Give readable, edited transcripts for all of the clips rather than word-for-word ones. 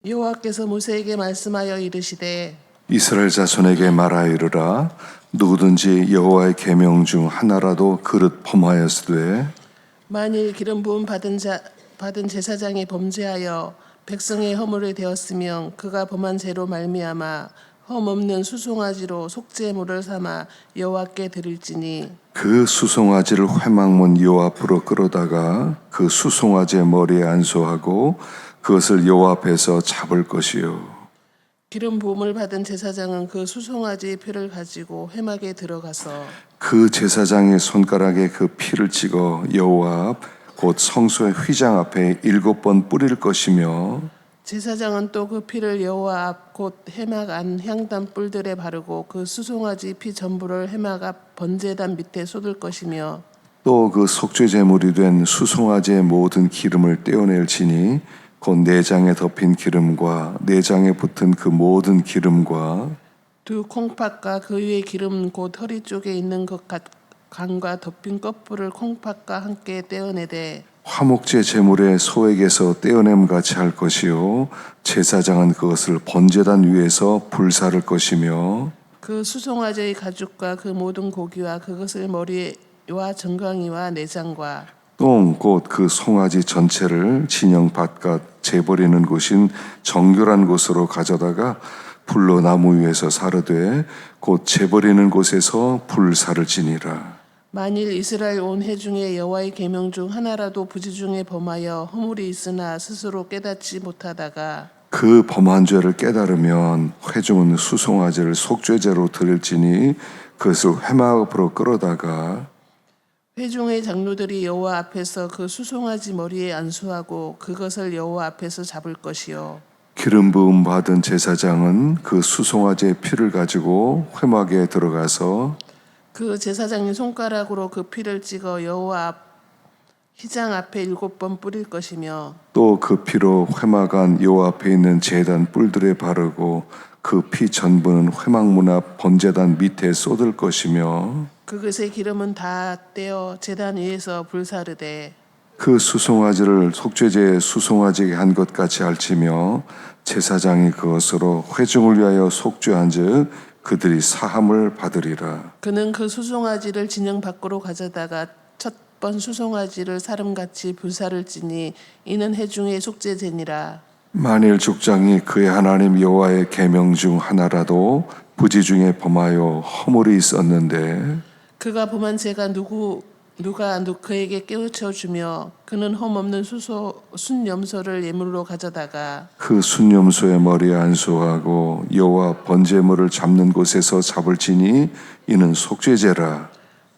여호와께서 모세에게 말씀하여 이르시되 이스라엘 자손에게 말하여 이르라. 누구든지 여호와의 계명 중 하나라도 그릇 범하였으되 만일 기름 부음 받은 제사장이 범죄하여 백성의 허물이 되었으면 그가 범한 죄로 말미암아 흠 없는 수송아지로 속죄물을 삼아 여호와께 드릴지니 그 수송아지를 회막문 요 앞으로 끌어다가 그 수송아지의 머리에 안수하고 그것을 여호와 앞에서 잡을 것이요. 기름 부음을 받은 제사장은 그 수송아지의 피를 가지고 회막에 들어가서 그 제사장의 손가락에 그 피를 찍어 여호와 앞 곧 성소의 휘장 앞에 7번 뿌릴 것이며 제사장은 또 그 피를 여호와 앞 곧 회막 안 향단 뿔들에 바르고 그 수송아지 피 전부를 회막 앞 번제단 밑에 쏟을 것이며 또 그 속죄 제물이 된 수송아지의 모든 기름을 떼어낼지니 곧 내장에 덮인 기름과 내장에 붙은 그 모든 기름과 두 콩팥과 그 위에 기름 곧 허리 쪽에 있는 것 간과 덮인 껍질을 콩팥과 함께 떼어내되 화목제 제물의 소액에서 떼어냄 같이 할 것이요 제사장은 그것을 번제단 위에서 불사를 것이며 그 수송아지의 가죽과 그 모든 고기와 그것을 머리와 정강이와 내장과 똥 곧 그 송아지 전체를 진영 바깥 재버리는 곳인 정결한 곳으로 가져다가 불로 나무 위에서 사르되 곧 재버리는 곳에서 불사를 지니라. 만일 이스라엘 온 회 중에 여호와의 계명 중 하나라도 부지 중에 범하여 허물이 있으나 스스로 깨닫지 못하다가 그 범한 죄를 깨달으면 회중은 수송아지를 속죄제로 드릴지니 그것을 회막 앞으로 끌어다가 회중의 장로들이 여호와 앞에서 그 수송아지 머리에 안수하고 그것을 여호와 앞에서 잡을 것이요 기름 부음 받은 제사장은 그 수송아지의 피를 가지고 회막에 들어가서 그 제사장이 손가락으로 그 피를 찍어 여호와 앞 휘장 앞에 7번 뿌릴 것이며 또 그 피로 회막 안 여호와 앞에 있는 제단 뿔들에 바르고 그 피 전부는 회막문 앞 번제단 밑에 쏟을 것이며 그것의 기름은 다 떼어 제단 위에서 불사르되 그 수송아지를 속죄제의 수송아지에게 한 것 같이 알지며 제사장이 그것으로 회중을 위하여 속죄한즉 그들이 사함을 받으리라. 그는 그 수송아지를 진영 밖으로 가져다가 첫 번 수송아지를 사름같이 불사를지니 이는 회중의 속죄제니라. 만일 족장이 그의 하나님 여호와의 계명 중 하나라도 부지 중에 범하여 허물이 있었는데 그가 범한 죄가 누가 그에게 깨우쳐 주며 그는 흠 없는 순염소를 예물로 가져다가 그 순염소의 머리에 안수하고 여호와 번제물을 잡는 곳에서 잡을지니 이는 속죄제라.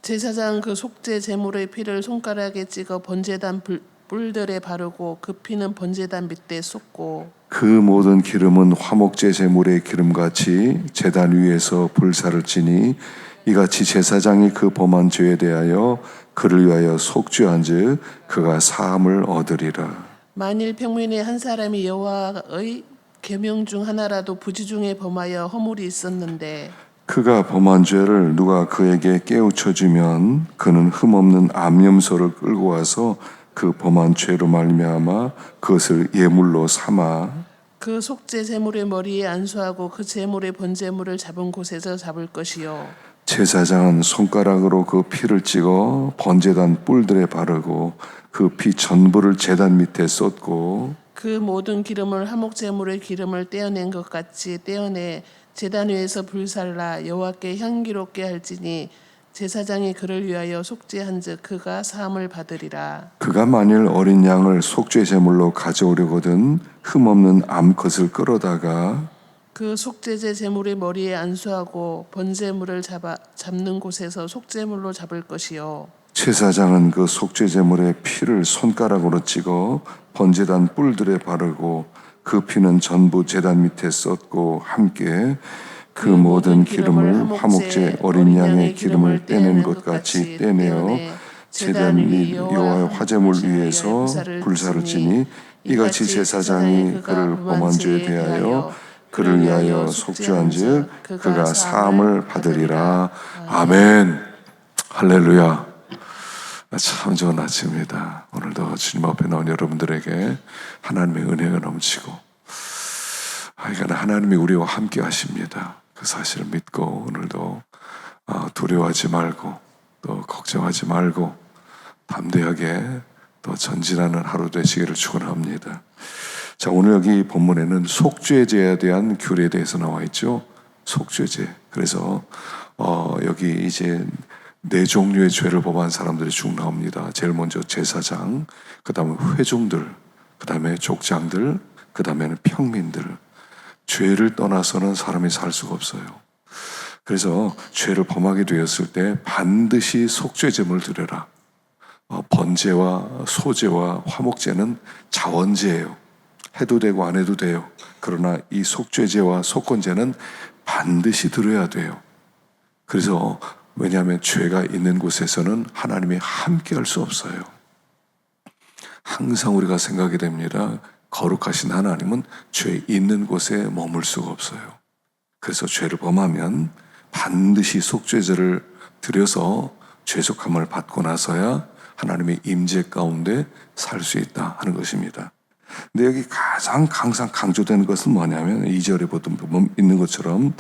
제사장 그 속죄 제물의 피를 손가락에 찍어 번제단 뿔들에 바르고 그 피는 번제단 밑에 쏟고 그 모든 기름은 화목제 제물의 기름같이 제단 위에서 불사를 지니 이같이 제사장이 그 범한 죄에 대하여 그를 위하여 속죄한즉 그가 사함을 얻으리라. 만일 평민의 한 사람이 여호와의 계명 중 하나라도 부지 중에 범하여 허물이 있었는데 그가 범한 죄를 누가 그에게 깨우쳐 주면 그는 흠없는 암염소를 끌고 와서 그 범한 죄로 말미암아 그것을 예물로 삼아 그 속죄 제물의 머리에 안수하고 그 제물의 번제물을 잡은 곳에서 잡을 것이요 제사장은 손가락으로 그 피를 찍어 번제단 뿔들에 바르고 그 피 전부를 제단 밑에 쏟고 그 모든 기름을 화목 제물의 기름을 떼어낸 것 같이 떼어내 제단 위에서 불살라 여호와께 향기롭게 할지니 제사장이 그를 위하여 속죄한즉 그가 사함을 받으리라. 그가 만일 어린 양을 속죄 제물로 가져오려거든 흠없는 암컷을 끌어다가 그 속죄제 제물의 머리에 안수하고 번제물을 잡는 곳에서 속죄물로 잡을 것이요 제사장은 그 속죄 제물의 피를 손가락으로 찍어 번제단 뿔들에 바르고 그 피는 전부 제단 밑에 쏟고 함께 그 모든 기름을 화목제 어린 양의 기름을 떼낸 것 같이 떼내어 제단 및 여호와의 화제물 위에서 불사를 지니 이같이 제사장이 그를 범한 죄에 대하여 그를 위하여 속죄한즉 그가 사함을 받으리라. 아멘. 할렐루야. 참 좋은 아침입니다. 오늘도 주님 앞에 나온 여러분들에게 하나님의 은혜가 넘치고 하여간 하나님이 우리와 함께 하십니다. 그 사실을 믿고 오늘도 두려워하지 말고 또 걱정하지 말고 담대하게 또 전진하는 하루 되시기를 축원합니다. 자, 오늘 여기 본문에는 속죄제에 대한 규례에 대해서 나와 있죠. 속죄제. 그래서 여기 이제 네 종류의 죄를 범한 사람들이 쭉 나옵니다. 제일 먼저 제사장, 그 다음에 회중들, 그 다음에 족장들, 그 다음에는 평민들. 죄를 떠나서는 사람이 살 수가 없어요. 그래서 죄를 범하게 되었을 때 반드시 속죄제물을 드려라. 번제와 소제와 화목제는 자원제예요. 해도 되고 안 해도 돼요. 그러나 이 속죄제와 속건제는 반드시 드려야 돼요. 그래서 왜냐하면 죄가 있는 곳에서는 하나님이 함께 할 수 없어요. 항상 우리가 생각이 됩니다. 거룩하신 하나님은 죄 있는 곳에 머물 수가 없어요. 그래서 죄를 범하면 반드시 속죄제를 드려서 죄속함을 받고 나서야 하나님의 임재 가운데 살 수 있다 하는 것입니다. 근데 여기 가장 항상 강조되는 것은 뭐냐면 2절에 보면 있는 것처럼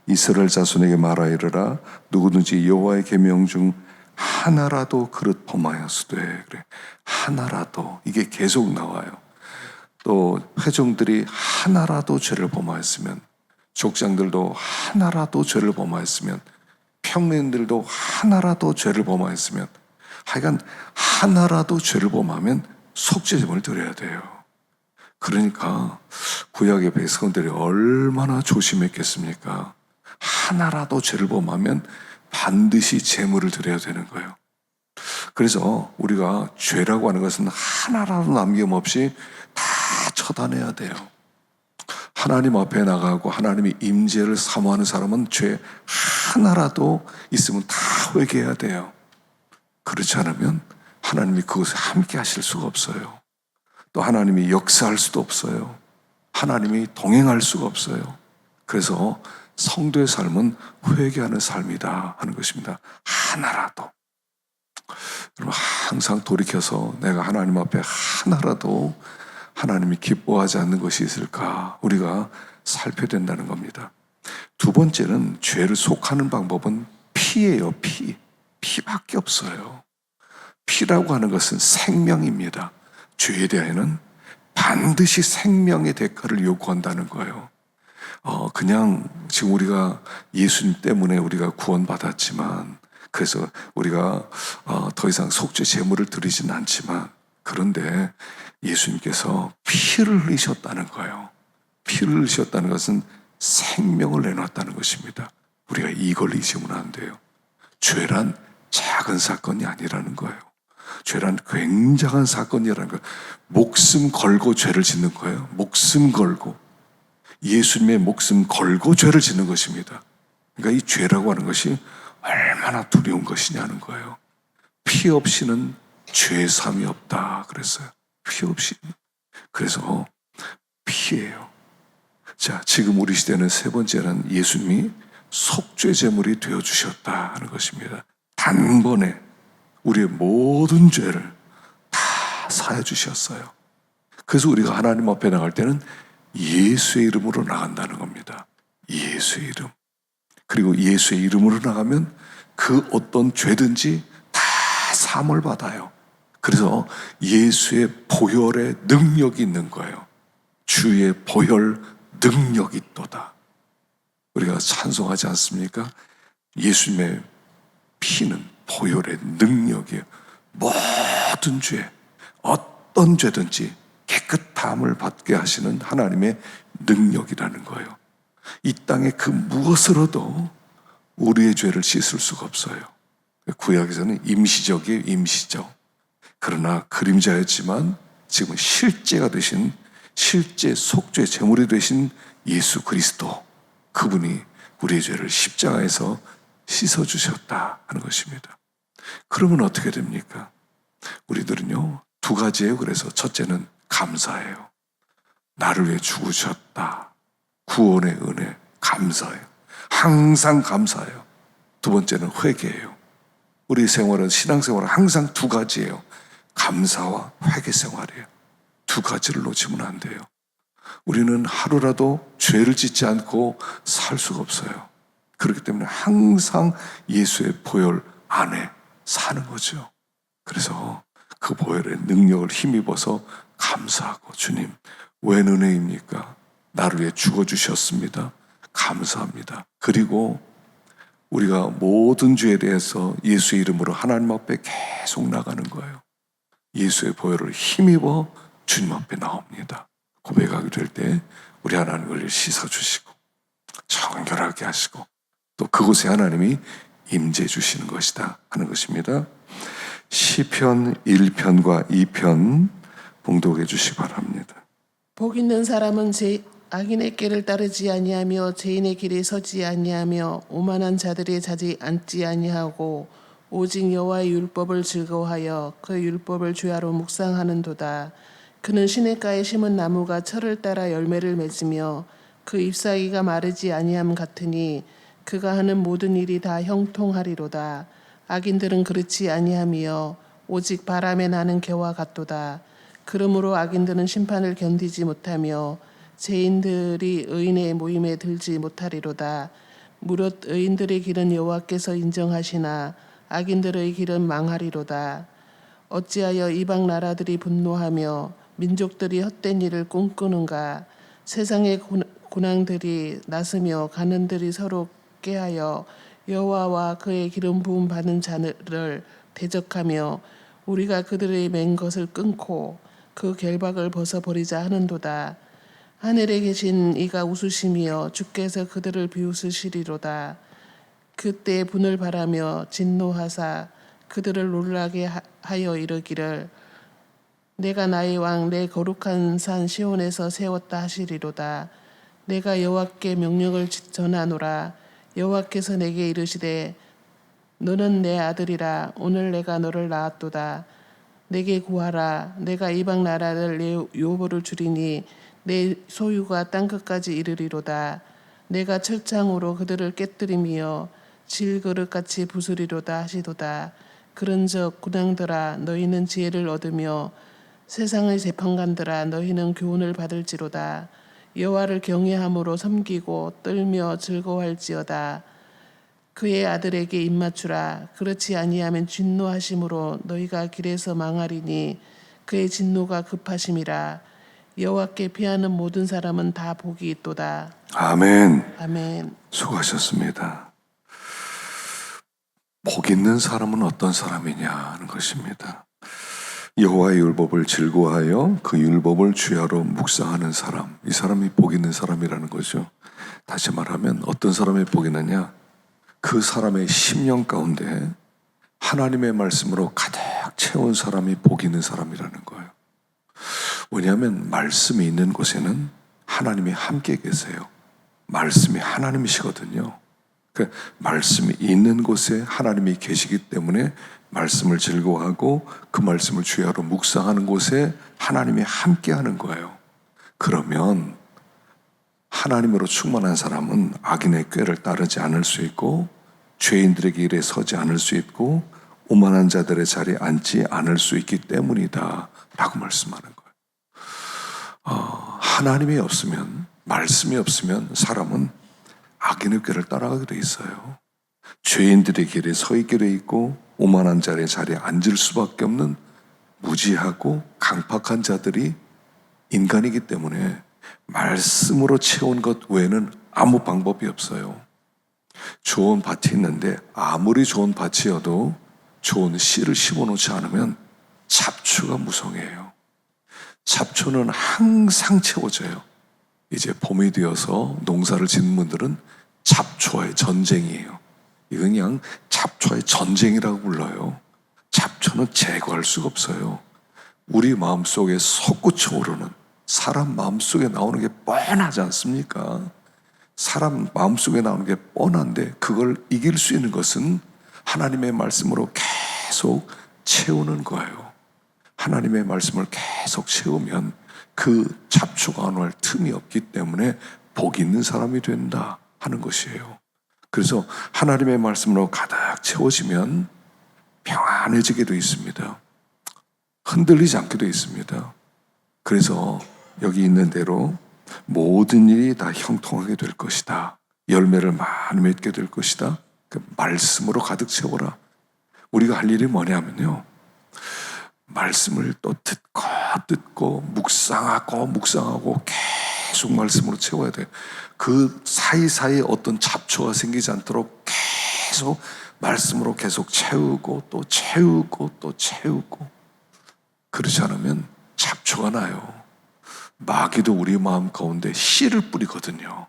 이스라엘 자손에게 말하 이르라 누구든지 여호와의 계명 중 하나라도 그릇 범하였으되 그래 하나라도 이게 계속 나와요. 또 회중들이 하나라도 죄를 범하였으면 족장들도 하나라도 죄를 범하였으면 평민들도 하나라도 죄를 범하였으면 하여간 하나라도 죄를 범하면 속죄제물을 드려야 돼요. 그러니까 구약의 백성들이 얼마나 조심했겠습니까? 하나라도 죄를 범하면 반드시 제물을 드려야 되는 거예요. 그래서 우리가 죄라고 하는 것은 하나라도 남김없이 다 처단해야 돼요. 하나님 앞에 나가고 하나님의 임재를 사모하는 사람은 죄 하나라도 있으면 다 회개해야 돼요. 그렇지 않으면 하나님이 그것에 함께 하실 수가 없어요. 또 하나님이 역사할 수도 없어요. 하나님이 동행할 수가 없어요. 그래서 성도의 삶은 회개하는 삶이다 하는 것입니다. 하나라도. 여러분 항상 돌이켜서 내가 하나님 앞에 하나라도 하나님이 기뻐하지 않는 것이 있을까 우리가 살펴야 된다는 겁니다. 두 번째는 죄를 속하는 방법은 피예요. 피밖에 없어요. 피라고 하는 것은 생명입니다. 죄에 대해서는 반드시 생명의 대가를 요구한다는 거예요. 그냥 지금 우리가 예수님 때문에 우리가 구원받았지만 그래서 우리가 더 이상 속죄 제물을 드리지는 않지만 그런데 예수님께서 피를 흘리셨다는 거예요. 피를 흘리셨다는 것은 생명을 내놨다는 것입니다. 우리가 이걸 잊으면 안 돼요. 죄란 작은 사건이 아니라는 거예요. 죄란 굉장한 사건이라는 거예요. 목숨 걸고 죄를 짓는 거예요. 목숨 걸고 예수님의 목숨 걸고 죄를 짓는 것입니다. 그러니까 이 죄라고 하는 것이 얼마나 두려운 것이냐는 거예요. 피 없이는 죄 사함이 없다 그랬어요. 피 없이. 그래서 피예요. 자, 지금 우리 시대는 세 번째는 예수님이 속죄 제물이 되어 주셨다 하는 것입니다. 단번에 우리의 모든 죄를 다 사해 주셨어요. 그래서 우리가 하나님 앞에 나갈 때는 예수의 이름으로 나간다는 겁니다. 예수의 이름. 그리고 예수의 이름으로 나가면 그 어떤 죄든지 다 사함을 받아요. 그래서 예수의 보혈의 능력이 있는 거예요. 주의 보혈 능력이 있도다. 우리가 찬송하지 않습니까? 예수님의 피는 보혈의 능력이에요. 모든 죄, 어떤 죄든지 깨끗함을 받게 하시는 하나님의 능력이라는 거예요. 이 땅에 그 무엇으로도 우리의 죄를 씻을 수가 없어요. 구약에서는 임시적이에요. 임시적. 그러나 그림자였지만 지금 실제가 되신 실제 속죄 제물이 되신 예수 그리스도 그분이 우리의 죄를 십자가에서 씻어주셨다 하는 것입니다. 그러면 어떻게 됩니까? 우리들은요 두 가지예요. 그래서 첫째는 감사해요. 나를 위해 죽으셨다. 구원의 은혜 감사해요. 항상 감사해요. 두 번째는 회개예요. 우리 생활은 신앙생활은 항상 두 가지예요. 감사와 회개 생활이에요. 두 가지를 놓치면 안 돼요. 우리는 하루라도 죄를 짓지 않고 살 수가 없어요. 그렇기 때문에 항상 예수의 보혈 안에 사는 거죠. 그래서 그 보혈의 능력을 힘입어서 감사하고, 주님, 웬 은혜입니까? 나를 위해 죽어주셨습니다. 감사합니다. 그리고 우리가 모든 죄에 대해서 예수의 이름으로 하나님 앞에 계속 나가는 거예요. 예수의 보혈을 힘입어 주님 앞에 나옵니다. 고백하게 될 때 우리 하나님을 씻어주시고 정결하게 하시고 또 그곳에 하나님이 임재해 주시는 것이다 하는 것입니다. 시편 1편과 2편 봉독해 주시기 바랍니다. 복 있는 사람은 악인의 길을 따르지 아니하며 죄인의 길에 서지 아니하며 오만한 자들의 자리에 앉지 아니하고 오직 여호와의 율법을 즐거워하여 그 율법을 주야로 묵상하는도다. 그는 시냇가에 심은 나무가 철을 따라 열매를 맺으며 그 잎사귀가 마르지 아니함 같으니 그가 하는 모든 일이 다 형통하리로다. 악인들은 그렇지 아니하며 오직 바람에 나는 겨와 같도다. 그러므로 악인들은 심판을 견디지 못하며 죄인들이 의인의 모임에 들지 못하리로다. 무릇 의인들의 길은 여호와께서 인정하시나 악인들의 길은 망하리로다. 어찌하여 이방 나라들이 분노하며 민족들이 헛된 일을 꿈꾸는가? 세상의 군왕들이 나서며 가는들이 서로 깨하여 여호와와 그의 기름 부음 받은 자를 대적하며 우리가 그들의 맨 것을 끊고 그 결박을 벗어버리자 하는도다. 하늘에 계신 이가 웃으시며 주께서 그들을 비웃으시리로다. 그때 분을 바라며 진노하사 그들을 놀라게 하여 이르기를 내가 나의 왕 내 거룩한 산 시온에서 세웠다 하시리로다. 내가 여호와께 명령을 전하노라. 여호와께서 내게 이르시되 너는 내 아들이라. 오늘 내가 너를 낳았도다. 내게 구하라. 내가 이방 나라를 내 요보를 주리니 내 소유가 땅끝까지 이르리로다. 내가 철창으로 그들을 깨뜨리며 질그릇같이 부수리로다 하시도다. 그런즉 군왕들아 너희는 지혜를 얻으며 세상의 재판관들아 너희는 교훈을 받을지로다. 여호와를 경외함으로 섬기고 떨며 즐거워할지어다. 그의 아들에게 입맞추라. 그렇지 아니하면 진노하심으로 너희가 길에서 망하리니 그의 진노가 급하심이라. 여호와께 피하는 모든 사람은 다 복이 있도다. 아멘. 아멘. 수고하셨습니다. 복 있는 사람은 어떤 사람이냐 하는 것입니다. 여호와의 율법을 즐거워하여 그 율법을 주야로 묵상하는 사람, 이 사람이 복 있는 사람이라는 거죠. 다시 말하면 어떤 사람이 복 있느냐? 그 사람의 심령 가운데 하나님의 말씀으로 가득 채운 사람이 복 있는 사람이라는 거예요. 왜냐하면 말씀이 있는 곳에는 하나님이 함께 계세요. 말씀이 하나님이시거든요. 그 말씀이 있는 곳에 하나님이 계시기 때문에 말씀을 즐거워하고 그 말씀을 주야로 묵상하는 곳에 하나님이 함께하는 거예요. 그러면 하나님으로 충만한 사람은 악인의 꾀를 따르지 않을 수 있고 죄인들의 길에 서지 않을 수 있고 오만한 자들의 자리에 앉지 않을 수 있기 때문이다 라고 말씀하는 거예요. 하나님이 없으면, 말씀이 없으면 사람은 악인의 꾀를 따라가게 돼 있어요. 죄인들의 길에 서 있게 돼 있고 오만한 자의 자리에 앉을 수밖에 없는 무지하고 강팍한 자들이 인간이기 때문에 말씀으로 채운 것 외에는 아무 방법이 없어요. 좋은 밭이 있는데 아무리 좋은 밭이어도 좋은 씨를 심어놓지 않으면 잡초가 무성해요. 잡초는 항상 채워져요. 이제 봄이 되어서 농사를 짓는 분들은 잡초의 전쟁이에요. 이건 그냥 잡초의 전쟁이라고 불러요. 잡초는 제거할 수가 없어요. 우리 마음속에 솟구쳐 오르는, 사람 마음속에 나오는 게 뻔하지 않습니까? 사람 마음속에 나오는 게 뻔한데 그걸 이길 수 있는 것은 하나님의 말씀으로 계속 채우는 거예요. 하나님의 말씀을 계속 채우면 그 잡초가 안올 틈이 없기 때문에 복 있는 사람이 된다 하는 것이에요. 그래서 하나님의 말씀으로 가득 채워지면 평안해지게 되어 있습니다. 흔들리지 않게 되어 있습니다. 그래서 여기 있는 대로 모든 일이 다 형통하게 될 것이다. 열매를 많이 맺게 될 것이다. 그 말씀으로 가득 채워라. 우리가 할 일이 뭐냐면요, 말씀을 또 듣고 묵상하고 계속 말씀으로 채워야 돼요. 그 사이사이에 어떤 잡초가 생기지 않도록 계속 말씀으로 계속 채우고 또 채우고 또 채우고. 그러지 않으면 잡초가 나요. 마귀도 우리 마음 가운데 씨를 뿌리거든요.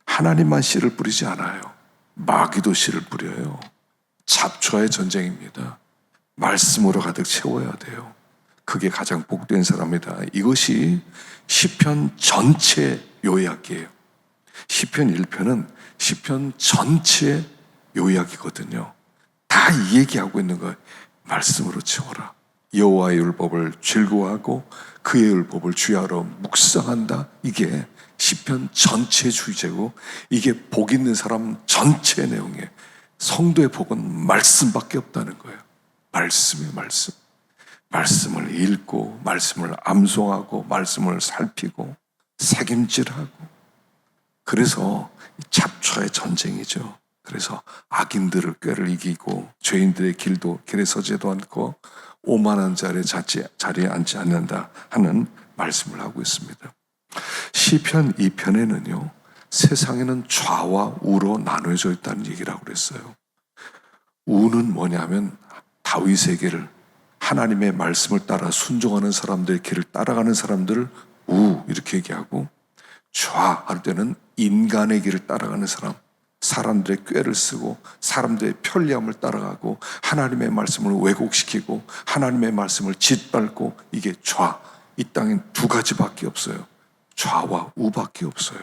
하나님만 씨를 뿌리지 않아요. 마귀도 씨를 뿌려요. 잡초의 전쟁입니다. 말씀으로 가득 채워야 돼요. 그게 가장 복된 사람이다. 이것이 시편 전체 요약이에요. 시편 1편은 시편 전체 요약이거든요. 다 이 얘기하고 있는 거예요. 말씀으로 채워라. 여호와의 율법을 즐거워하고 그의 율법을 주야로 묵상한다. 이게 시편 전체 주제고, 이게 복 있는 사람 전체의 내용이에요. 성도의 복은 말씀밖에 없다는 거예요. 말씀이에요, 말씀. 말씀을 읽고 말씀을 암송하고 말씀을 살피고 새김질하고. 그래서 잡초의 전쟁이죠. 그래서 악인들의 꾀를 이기고 죄인들의 길에 서지도 않고 오만한 자리에 앉지 않는다 하는 말씀을 하고 있습니다. 시편 2편에는요, 세상에는 좌와 우로 나눠져 있다는 얘기를 하고 그랬어요. 우는 뭐냐면 다윗의 길을, 하나님의 말씀을 따라 순종하는 사람들의 길을 따라가는 사람들을 우 이렇게 얘기하고, 좌 할 때는 인간의 길을 따라가는 사람들의 꾀를 쓰고 사람들의 편리함을 따라가고 하나님의 말씀을 왜곡시키고 하나님의 말씀을 짓밟고, 이게 좌. 이 땅엔 두 가지밖에 없어요. 좌와 우밖에 없어요.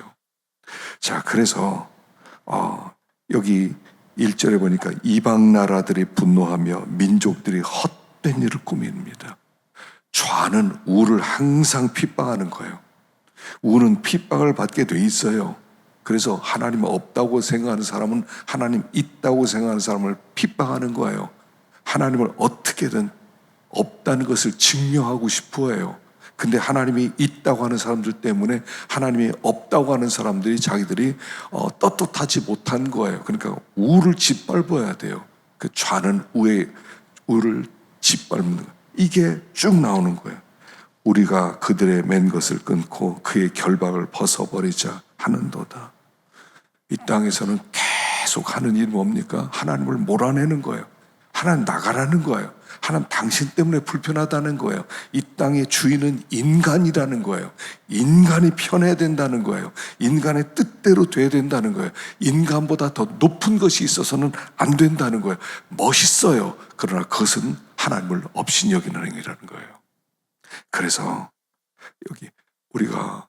자, 그래서 여기 1절에 보니까 이방 나라들이 분노하며 민족들이 헛된 일을 꾸밉니다. 좌는 우를 항상 핍박하는 거예요. 우는 핍박을 받게 돼 있어요. 그래서 하나님 없다고 생각하는 사람은 하나님 있다고 생각하는 사람을 핍박하는 거예요. 하나님을 어떻게든 없다는 것을 증명하고 싶어 해요. 근데 하나님이 있다고 하는 사람들 때문에 하나님이 없다고 하는 사람들이 자기들이 떳떳하지 못한 거예요. 그러니까 우를 짓밟아야 돼요. 그 좌는 우를 짓밟는 거예요. 이게 쭉 나오는 거예요. 우리가 그들의 맨 것을 끊고 그의 결박을 벗어버리자 하는도다. 이 땅에서는 계속 하는 일이 뭡니까? 하나님을 몰아내는 거예요. 하나님 나가라는 거예요. 하나님 당신 때문에 불편하다는 거예요. 이 땅의 주인은 인간이라는 거예요. 인간이 편해야 된다는 거예요. 인간의 뜻대로 돼야 된다는 거예요. 인간보다 더 높은 것이 있어서는 안 된다는 거예요. 멋있어요. 그러나 그것은 하나님을 없인 여기는 행위라는 거예요. 그래서 여기 우리가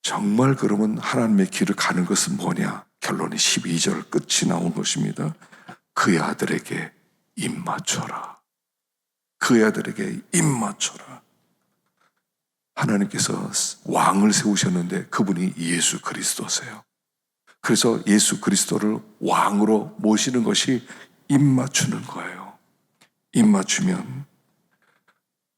정말 그러면 하나님의 길을 가는 것은 뭐냐? 결론이 12절 끝이 나온 것입니다. 그의 아들에게 입 맞춰라. 그의 아들에게 입 맞춰라. 하나님께서 왕을 세우셨는데 그분이 예수 그리스도세요. 그래서 예수 그리스도를 왕으로 모시는 것이 입 맞추는 거예요. 입 맞추면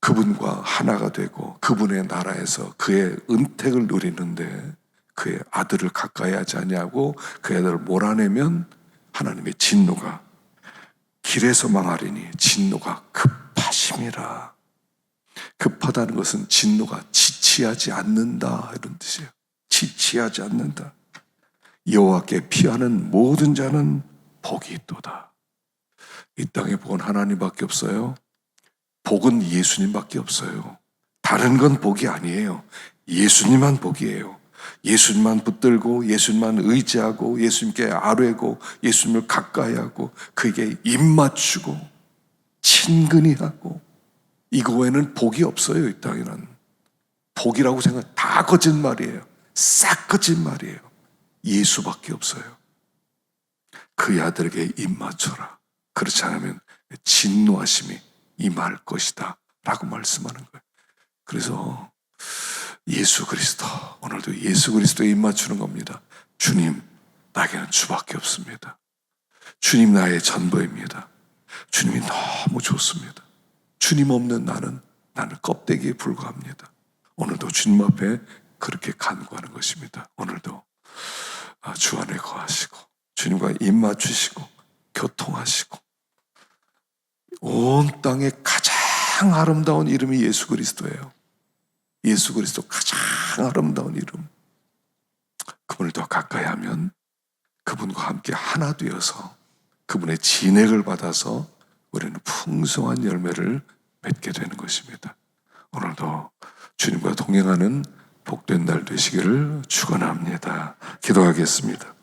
그분과 하나가 되고 그분의 나라에서 그의 은택을 누리는데, 그의 아들을 가까이 하지 아니하고 그의 아들을 몰아내면 하나님의 진노가 길에서 망하리니 진노가 급하심이라. 급하다는 것은 진노가 지치하지 않는다 이런 뜻이에요. 지치하지 않는다. 여호와께 피하는 모든 자는 복이 있도다. 이 땅에 복은 하나님밖에 없어요. 복은 예수님밖에 없어요. 다른 건 복이 아니에요. 예수님만 복이에요. 예수님만 붙들고 예수님만 의지하고 예수님께 아뢰고 예수님을 가까이 하고 그에게 입 맞추고 친근히 하고, 이거 외에는 복이 없어요. 이 땅에는 복이라고 생각, 다 거짓말이에요. 싹 거짓말이에요. 예수밖에 없어요. 그의 아들에게 입 맞춰라. 그렇지 않으면 진노하심이 임할 것이다 라고 말씀하는 거예요. 그래서 예수 그리스도, 오늘도 예수 그리스도에 입 맞추는 겁니다. 주님, 나에게는 주밖에 없습니다. 주님 나의 전부입니다. 주님이 너무 좋습니다. 주님 없는 나는 껍데기에 불과합니다. 오늘도 주님 앞에 그렇게 간구하는 것입니다. 오늘도 주 안에 거하시고 주님과 입 맞추시고 교통하시고 온 땅에 가장 아름다운 이름이 예수 그리스도예요. 예수 그리스도 가장 아름다운 이름. 그분을 더 가까이 하면 그분과 함께 하나 되어서 그분의 진액을 받아서 우리는 풍성한 열매를 맺게 되는 것입니다. 오늘도 주님과 동행하는 복된 날 되시기를 축원합니다. 기도하겠습니다.